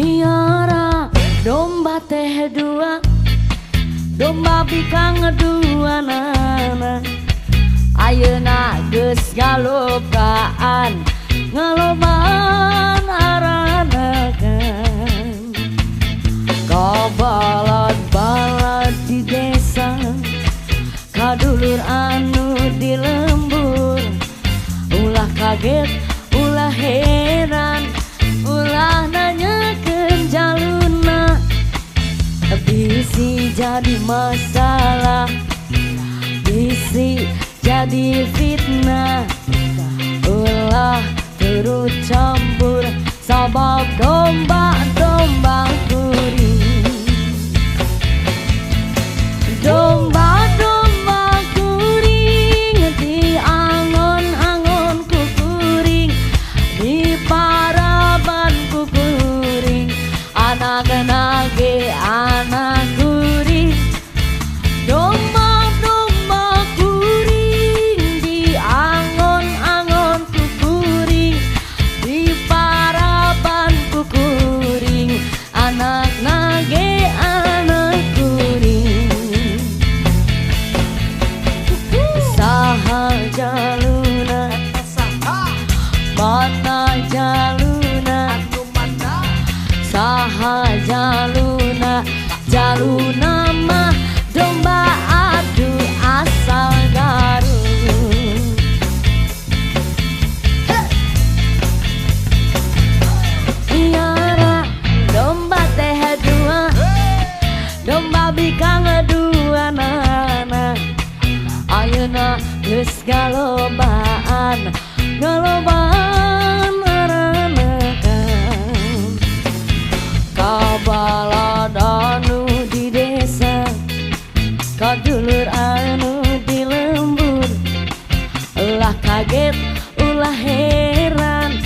miara domba teh dua, domba bikang dua nana. Ayeuna geus galobaan ngalobaan aranakan ka balad-balad di desa, kadulur anu di lembur. Ulah kaget, ulah heran, ulah nanyakeun jaluna. Bisi jadi masalah, bisi jadi fitnah. Ulah turut campur sabab domba-domba kuring. Domba-domba kuring di angon-angon ku kuring, di paraban ku kuring, anak nage anak kuring. Domba-domba kuring di angon-angon ku kuring, di paraban ku kuring, anak nage anak kuring. Saha jaluna, mana jaluna, saha jaluna, jaluna mah domba adu asal Garut. Miara domba teh dua, domba bikang dua nana. Ayeuna geus galobaan galobaan aranakan ka balad anu di desa, kadulur anu di lembur. Ulah kaget, ulah heran,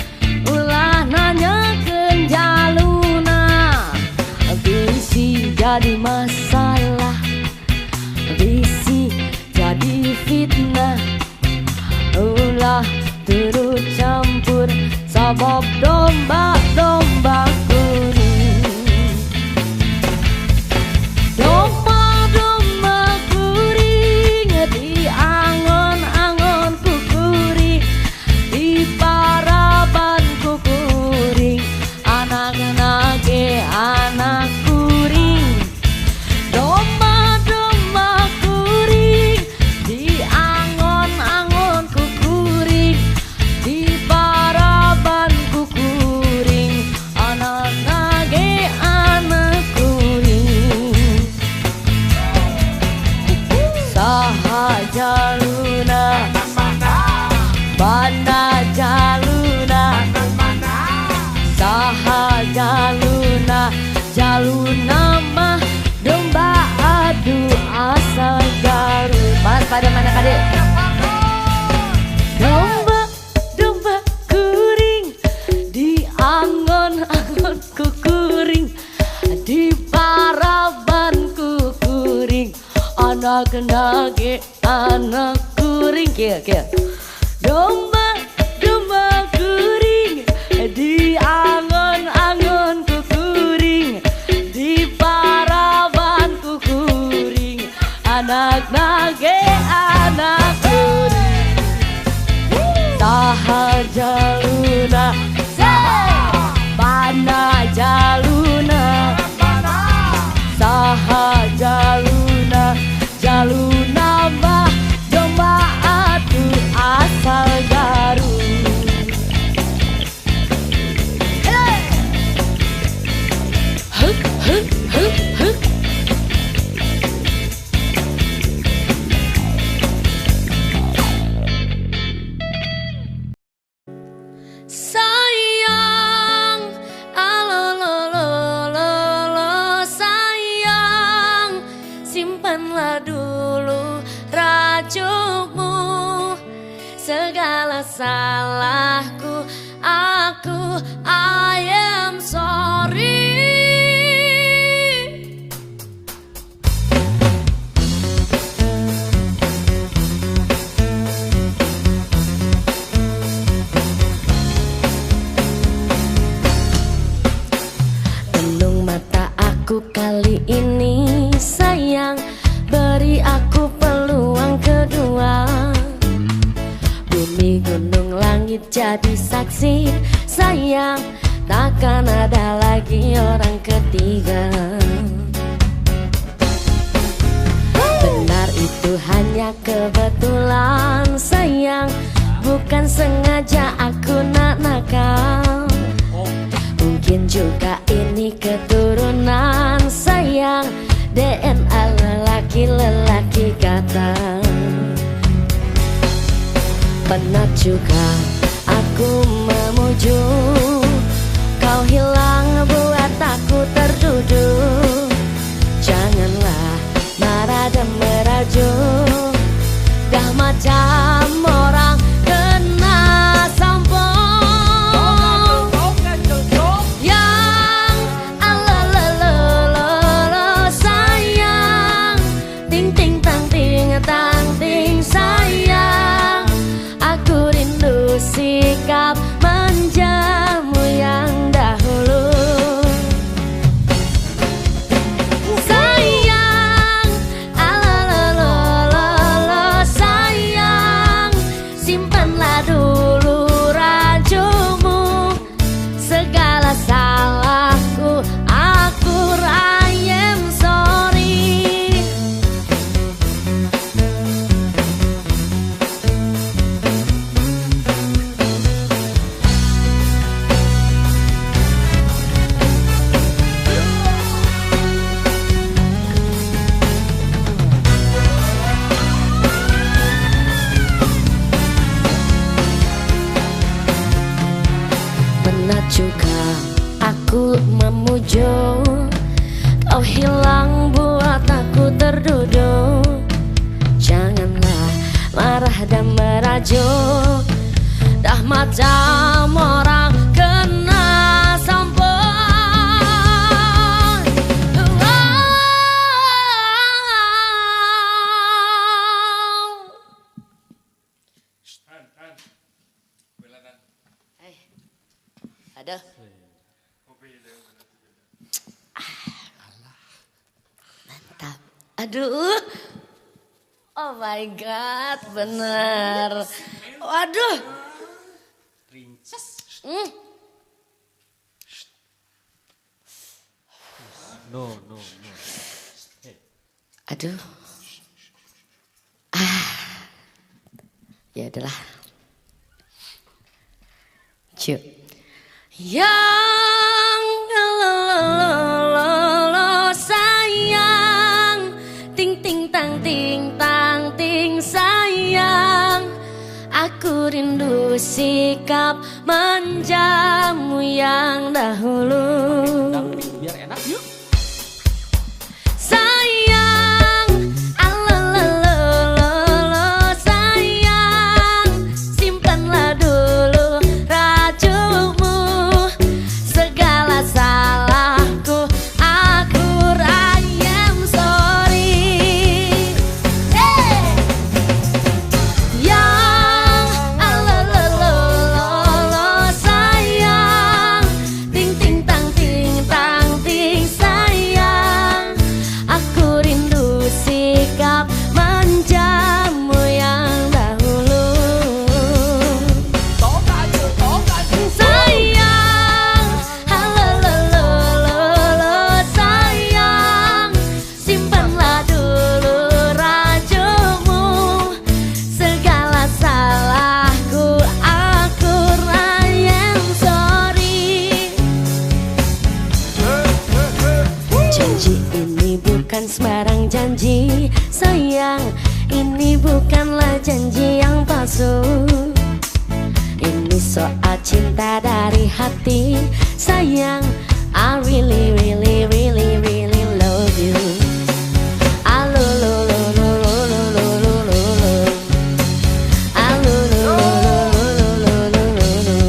ulah nanyakeun jaluna. Bisi jadi masalah, bisi jadi fitnah. Ulah turut campur sabab domba-domba kuring. Domba-domba kuring di angon-angon ku kuring, di paraban ku kuring, anak nage anak kuring. Domba-domba kuring di angon-angon ku kuring, di paraban ku kuring, anak nage anak kuring. Saha jaluna, banda jaluna, saha jaluna, jaluna mah domba adu asal Garut. Mas pada mana kade? Domba, domba kuring di angon-angon ku kuring, di paraban ku kuring, anak nage anak kuring. Kia domba, domba kuring di angon-angon ku kuring, di paraban ku kuring, anak nage anak kuring. Saha jaluna, bana jaluna, saha jaluna, jaluna mah domba adu asal Garut. Huk huk huk huk. Sayang, alololololo, sayang, simpanlah dulu racunmu. Segala salahku, aku I am sorry. bumi gunung langit jadi saksi. Sayang, takkan ada lagi orang ketiga. Benar itu hanya kebetulan sayang, bukan sengaja aku nak nakal. Mungkin juga ini keturunan sayang, DNA lelaki-lelaki kata. Pernah juga aku memuju, kau hilang buat aku terduduk. Janganlah marah dan merajuk, dah macam orang kena sampung. Yang alalalalalala sayang, ting ting tang ting tang ting sayang. Aku rindu sikap manjamu yang dahulu. Sayang, alalalalalala sayang, simpanlah dulu rajumu. Segala salahku, aku I am sorry. Pernah juga aku memuju, kau hilang buat aku terduduk. Janganlah marah dan merajuk, dah macam orang kena sampung. Aduh. Mantap. Aduh. Oh my god, bener. Waduh. Princess. No. Hey. Aduh. Ya adalah. Cuk. Yang lo sayang, ting ting tang ting tang ting sayang. Aku rindu sikap manjamu yang dahulu. Biar enak yuk. Sayang, alalalalalala sayang, simpanlah dulu rajumu. Segala salahku, aku I am sorry. Hey! Yang alalalalalala sayang, ting ting tang ting tang ting sayang. Aku rindu sikap manjamu yang dahulu. Sayang, alalalalalala sayang, simpanlah dulu rajumu. Segala salahku, aku I am sorry. Janji ini bukan sembarang janji sayang, ini bukanlah janji yang palsu. Ini soal cinta dari hati sayang, I really really really really love you. Alululululululululu. Alulululululululu.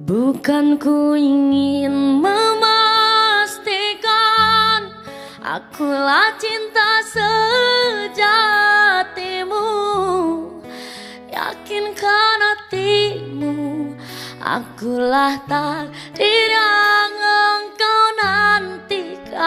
Bukan ku ingin memastikan akulah cinta sejatimu. Yakinkan hati Akulah takdir yang engkau nantikan.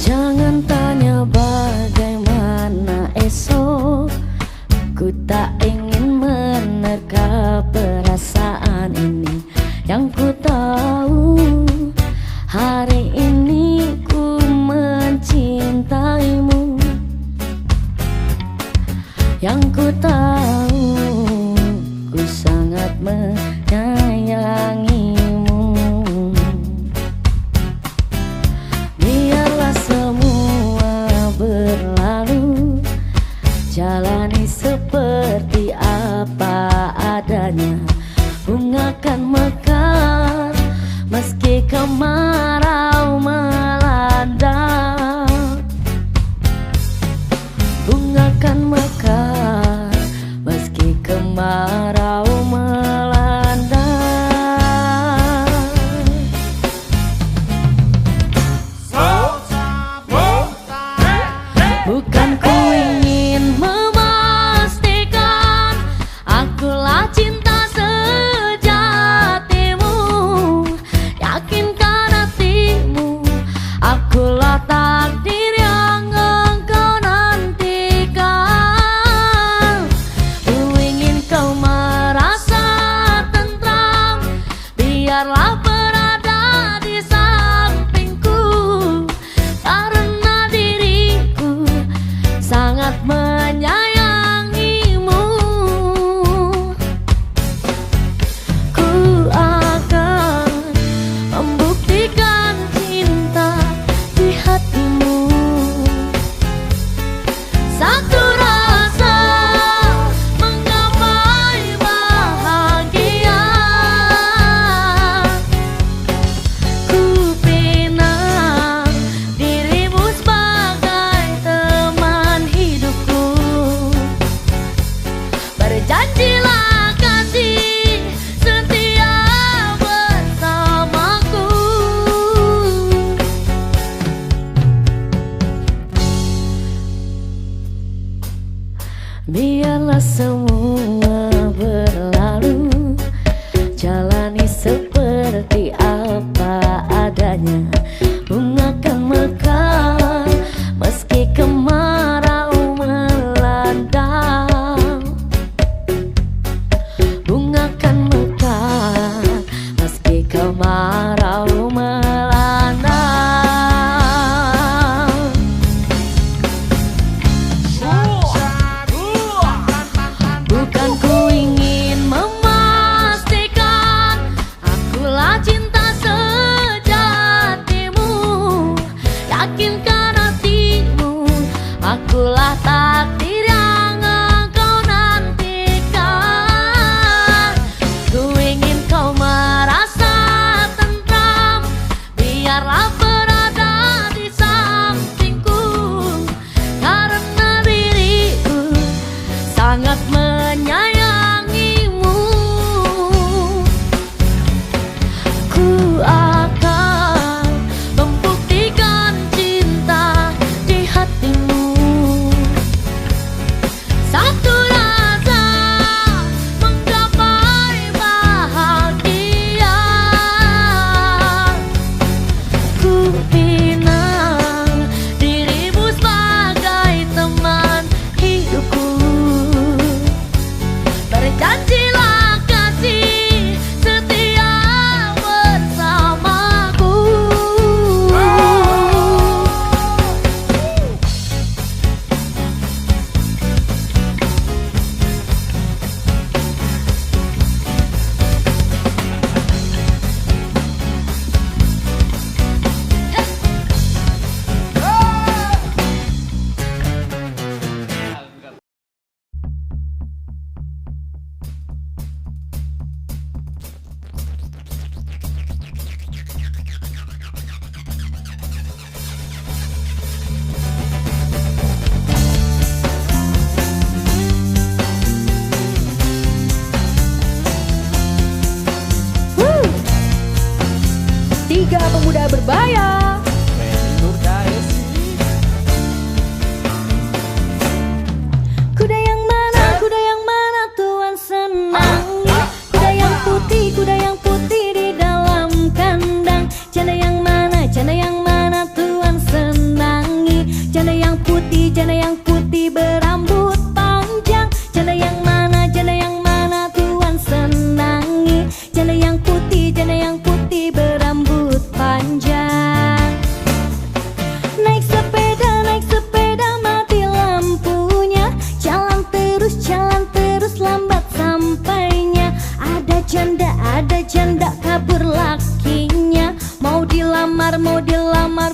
Jangan tanya bagaimana esok, ku tak ingin menerka perasaan ini. Yang ku tahu hari ini ku mencintaimu. Yang ku tahu ku sangat menyayangimu. Biarlah semua berlalu, jalani seperti apa adanya. Bunga kan mekar meski kemarau melanda. Bunga kan mekar meski kemarau melanda. Bukan ku ingin memastikan akulah cinta sejatimu. Yakinkan hatimu, akulah takdir yang engkau nantikan. Ku ingin kau merasa tentram, biarlah berada di sampingku. Karena diriku sangat menyayangimu. Ku akan membuktikan cinta di hatimu. Satu rasa menggapai bahagia. Ku pinang dirimu sebagai teman hidupku. Berjanjilah kasih setia bersamaku. Biarlah semua berlalu, jalani seperti apa adanya. Bunga kan mekar meski kemarau melanda. Bunga kan mekar meski kemarau melanda. Bukan ku ingin memastikan akulah cinta sejatimu. Yakinkan hatimu, akulah takdir yang engkau nantikan. Ku ingin kau merasa tentram, biarlah berada di sampingku. Karena diriku sangat menyayangimu. Ku akan membuktikan cinta di hatimu. Surabaya. Kuda yang mana Tuhan senangi? Kuda yang putih di dalam kandang. Janda yang mana Tuhan senangi? Janda yang putih berambut panjang. Janda yang mana Tuhan senangi? Janda yang putih berambut panjang. Naik sepeda mati lampunya. Jalan terus lambat sampainya. Ada janda kabur lakinya. Mau dilamar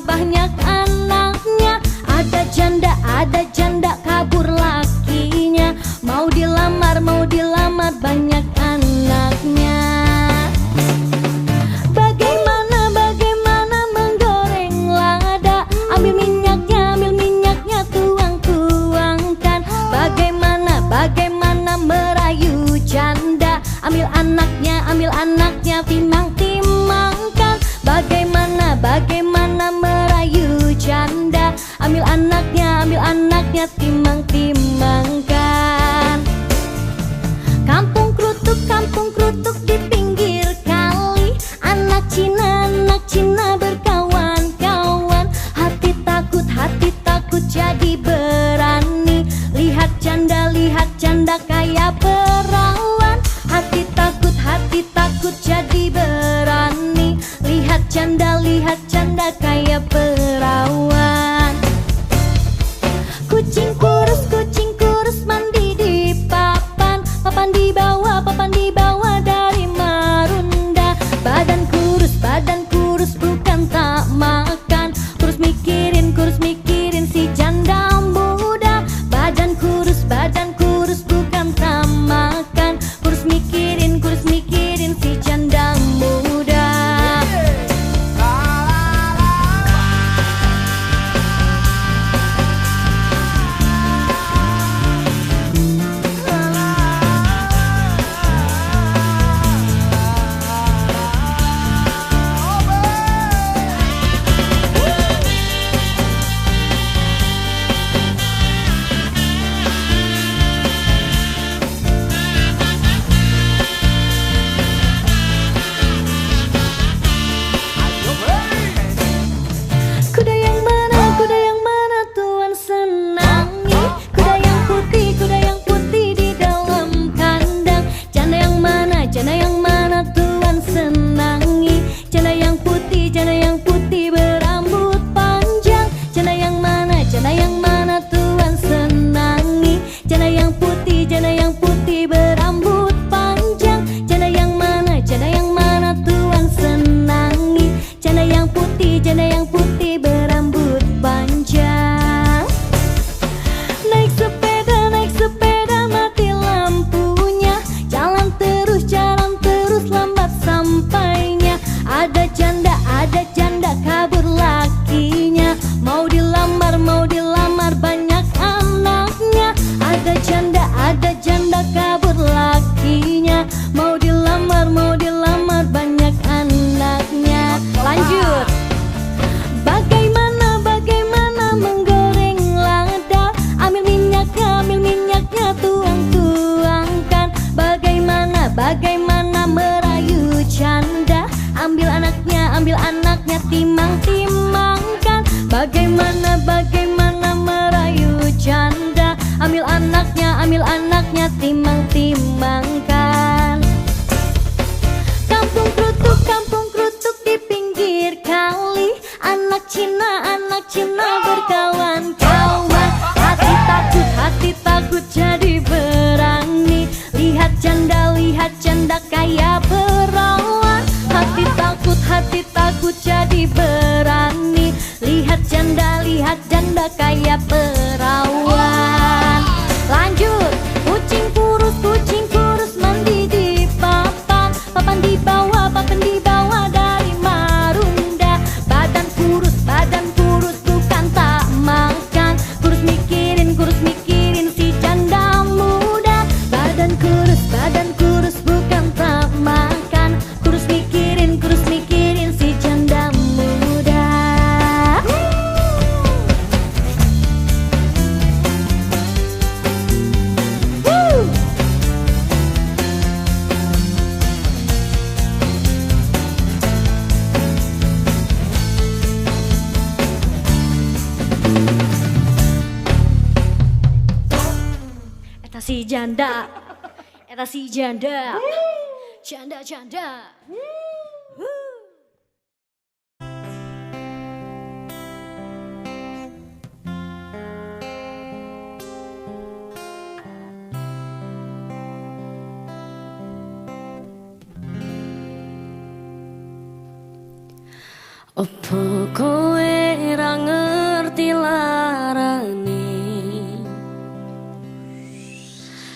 banyak anaknya. Ada janda kabur lakinya. Mau dilamar banyak anaknya. Bagaimana menggoreng lada? Ambil minyaknya tuangkan. Bagaimana merayu janda? Ambil anaknya timang-timangkan. Bagaimana merayu janda? Ambil anaknya timang-timangkan. Kampung kerutuk di pinggir kali. Anak Cina berkawan-kawan. Hati takut jadi berani. Lihat janda kayak perawan. Hati takut jadi berani. Lihat janda kayak perawan. Kucing kurus mandi di papan. Papan di bawah dari marunda. Badan kurus bukan tak makan. Kurus mikirin si janda muda. Badan kurus bukan tak makan. Kurus mikirin si janda muda. Kuda yang mana Tuhan senangi? Kuda yang putih di dalam kandang. Janda yang mana Tuhan senangi? Janda yang putih berambut panjang. Janda yang mana Tuhan senangi? Janda yang putih berambut panjang. Janda yang mana Tuhan senangi? Janda yang putih berambut panjang. Naik sepeda mati lampunya. Jalan terus lambat sampainya. Ada janda kabur lakinya. Mau dilamar banyak anaknya. Ada janda kabur lakinya. Mau dilamar banyak anaknya. Lanjut. Bagaimana menggoreng lada? Ambil minyaknya tuangkan. Bagaimana merayu janda? Ambil anaknya timang-timangkan. Bagaimana merayu janda? Ambil anaknya timang-timangkan. Kampung kerutuk di pinggir kali. Anak Cina berkawan-kawan. Hati takut jadi berani. Lihat janda kayak perawan. Hati takut jadi berani. Lihat janda kayak perawan. Lanjut. Kucing kurus mandi di papan. Papan di bawah dari marunda. Badan kurus bukan tak makan. Kurus mikirin si janda muda. Badan kurus bukan tak makan. Kurus mikirin si janda muda. si janda. Eta si janda. Janda. Opo kowe ra ngerti larane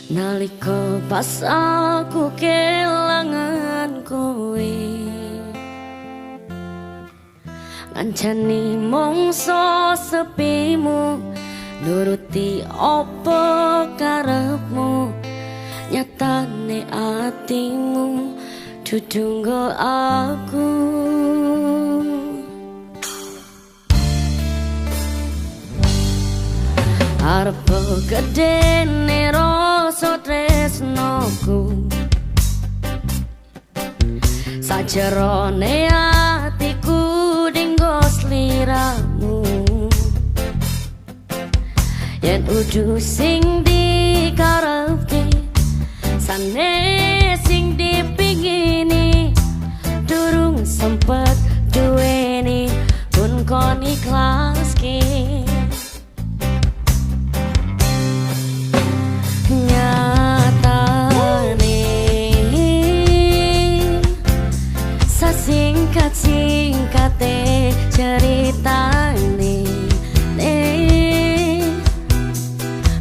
nalika pas aku kelangan kowe ngancani mongso sepimu nuruti opo karepmu nyatane atimu dudu nggo aku. Arep gedene rasa tresnoku sajerone atiku dinggo sliramu yen udu sing dikarepke sane sing dipingini durung sempet duweni pun kon ikhlaske. Singkat-singkate ceritane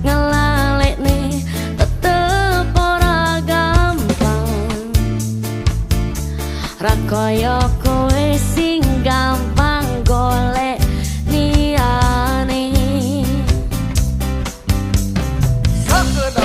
ngelalekne tetep ora gampang ra kaya kowe sing gampang golek liyane sakedap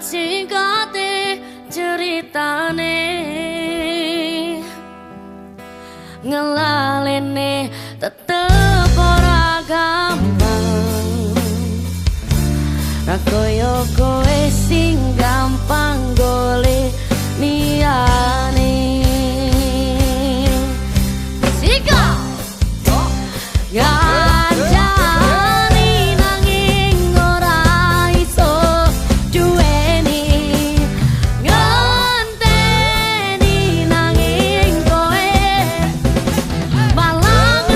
singkate ceritane ngelalene tetep ora gampang ra kaya kowe sing gampang golek liyane sika malang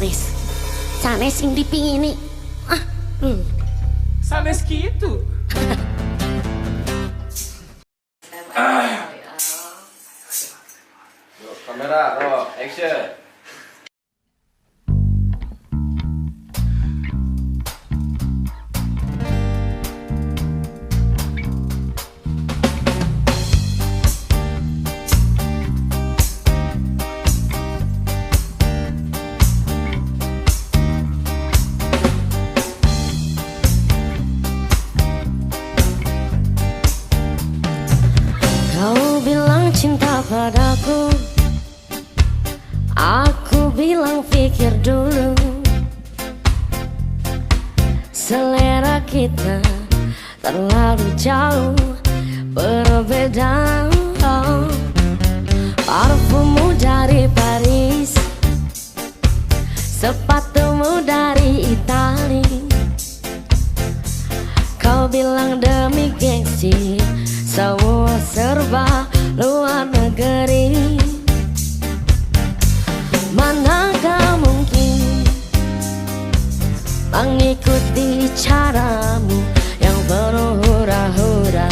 sanes. Sanes sing dipingini. Sanes gitu. Kamera, roll, action. Kau bilang cinta padaku, aku bilang pikir dulu. Selera kita terlalu jauh berbeda. Parfummu dari Paris, sepatumu dari Itali. Kau bilang demi gengsi, semua serba luar negeri. Manakah mungkin mengikuti caramu yang penuh hura-hura.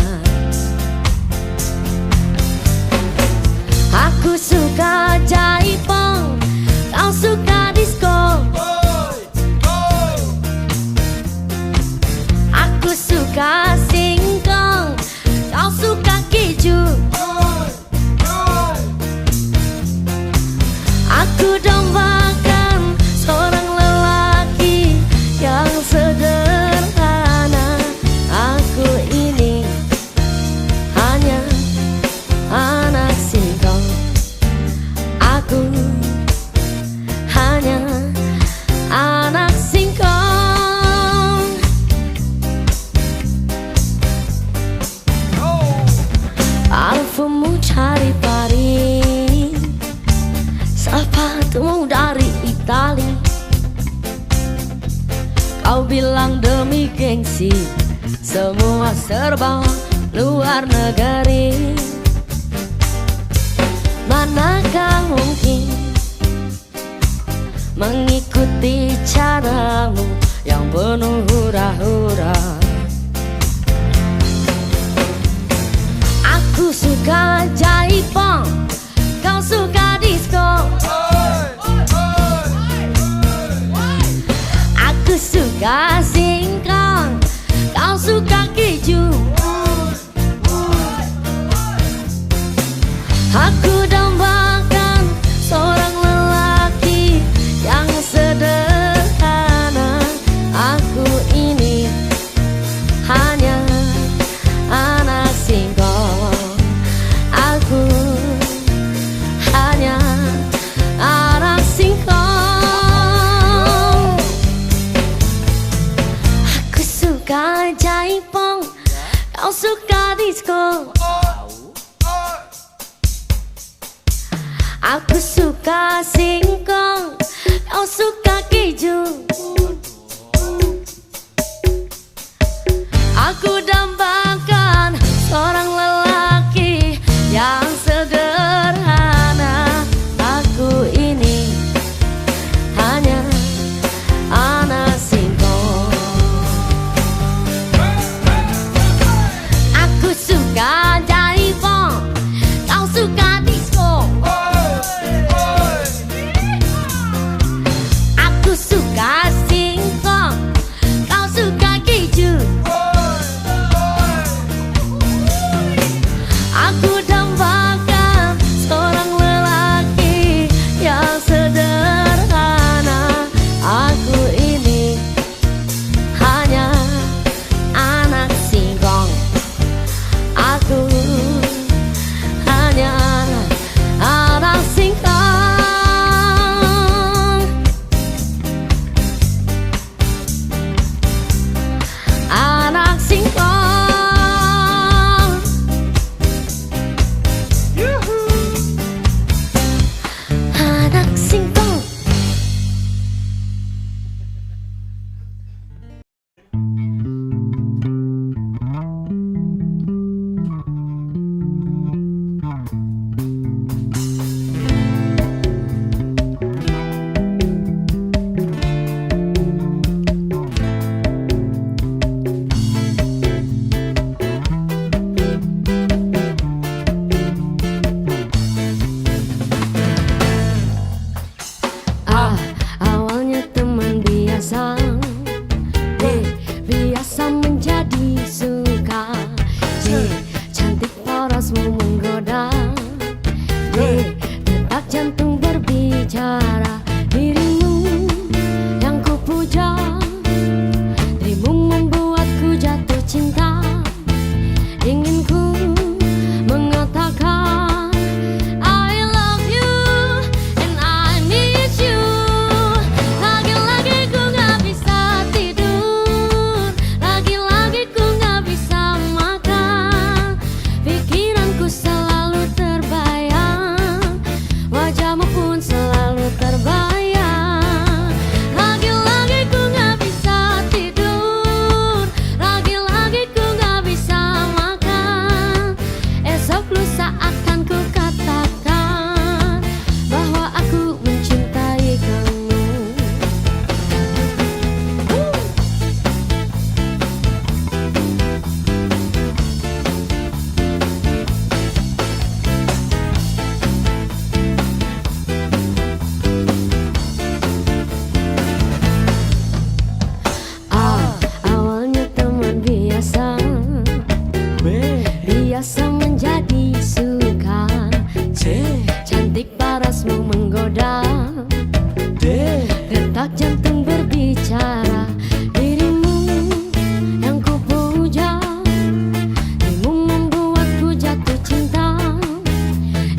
Aku suka jaipong, kau suka disco. Aku suka singkong, kau suka keju. Aku dambakan seorang lelaki yang sederhana. Aku ini hanya anak singkong. Aku hanya anak singkong. Parfummu cari Paris, sepatumu dari Itali. Kau bilang demi gengsi, semua serba luar negeri. Manakah mungkin mengikuti caramu yang penuh hura-hura. Aku suka jaipong, kau suka disco. Aku suka singkong, kau suka keju. Aku dambakan seorang lelaki yang sederhana. Aku ini hanya anak singkong. Aku hanya anak singkong. Aku suka jaipong, kau suka disco. Aku suka singkong, kau suka keju. Aku dambakan seorang lelaki yang sederhana. Aku ini hanya anak singkong. Aku suka jaipong, kau suka disco. Aku suka menggoda. Detak jantung berbicara, dirimu yang ku puja. Dirimu membuatku jatuh cinta.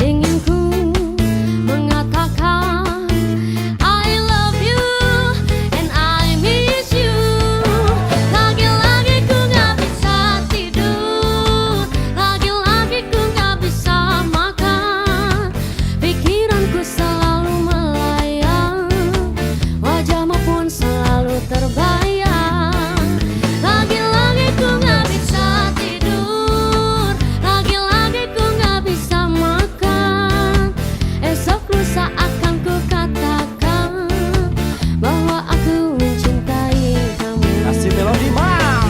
Ingin ku mengatakan I love you and I miss you. Lagi-lagi ku gak bisa tidur, lagi-lagi ku gak bisa makan. Pikiranku selalu melayang, wajahmu pun selalu terbayang. Lagi-lagi ku gak bisa tidur, lagi-lagi ku gak bisa makan. Esok lusa akan ku katakan bahwa aku mencintai kamu. Kasih melodi mam.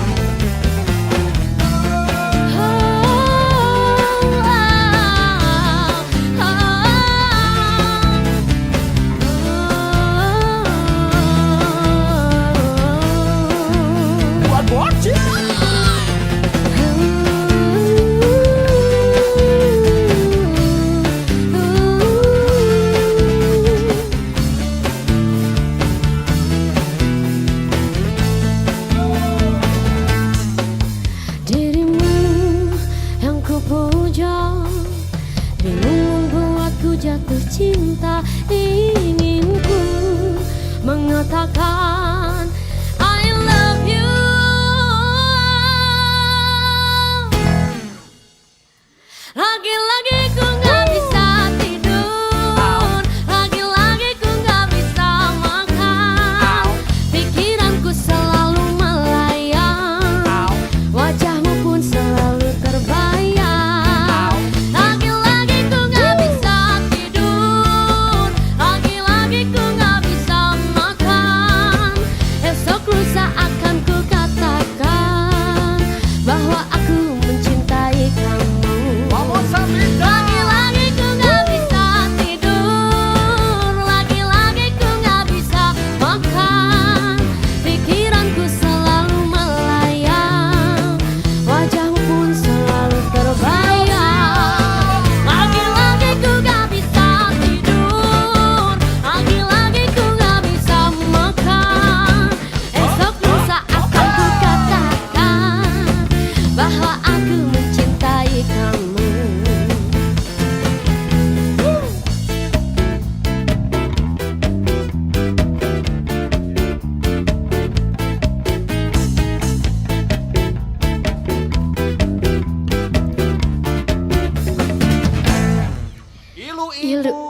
Buat bocil. Dirimu yang ku puja, dirimu membuatku jatuh cinta. Ingin ku mengatakan I love you. Lagi-lagi ku gak bisa tidur, lagi-lagi ku gak bisa makan. Pikiranku selalu melayang, wajahmu pun selalu terbayang. Lagi-lagi ku gak bisa tidur, lagi-lagi ku gak bisa makan. Esok lusa akan ku katakan bahwa aku mencintai kamu. Lagi-lagi ku gak bisa tidur, lagi-lagi ku gak bisa makan. Pikiranku selalu melayang, wajahmu pun selalu terbayang. Lagi-lagi ku gak bisa tidur, lagi-lagi ku gak bisa makan. Esok lusa akan ku katakan bahwa aku mencintai kamu. Ilu Ilu.